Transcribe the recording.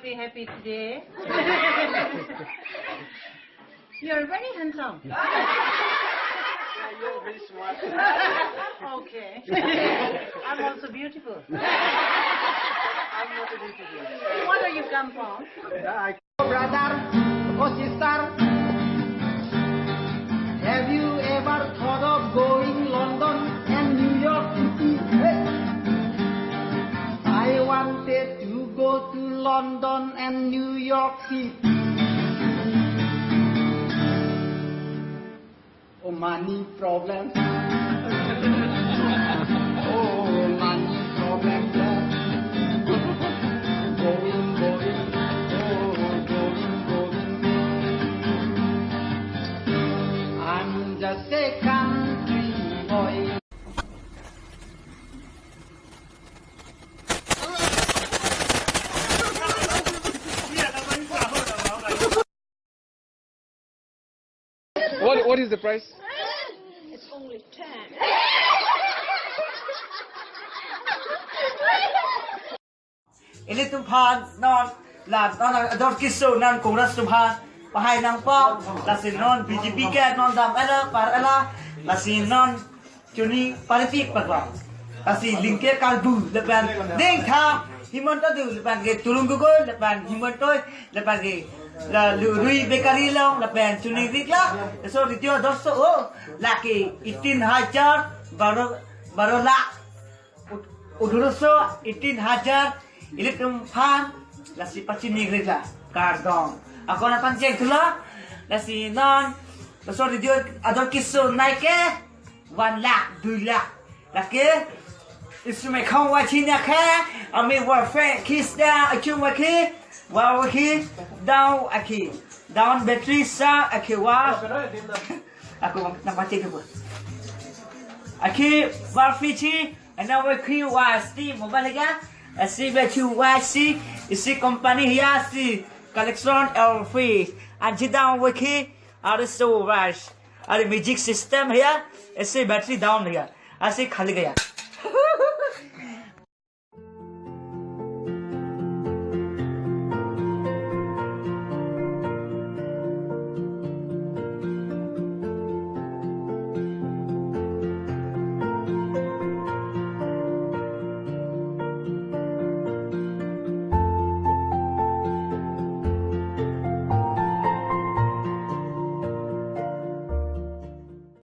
Very happy today. You're very handsome. You're very smart. Okay. I'm also beautiful. I'm not beautiful. Where do you come from? Brother or sister, have you ever thought of going London and New York City? I wanted to go to London and New York City. Oh, money problems. Oh, money problems. Going. I'm just a country boy. What is the price? It's only 10. Ini tumpan non là non kisu nan kongres tumpan bahai nang pop lasin non BGP ke non dam ala par ala lasin non chuni politik pakwa lasin lingke kalbu lepan ding tha himonta du lepan ke tulung go lepan himontoy lepan ke la lui bekari long lepan chuni dikla so ditio dosso o laki 18,000 baro la uduroso 18,000 Ilit tumpan lasi pacini grega kardong. Ako na pancing tula lasi non. So dia ador kisu naik ke 1 lakh 2 lakh. Laki isu me kau wachinya ke ami warfare kis da achu waki wa waki down aki down battery sa aki wa aku nak pancing tu. Aki warfichi ana waki wa steam mobile ga Asi bechu wasi isi company hiasi collection free anji down wiki are so rush are magic system here isi battery down here asi khali gaya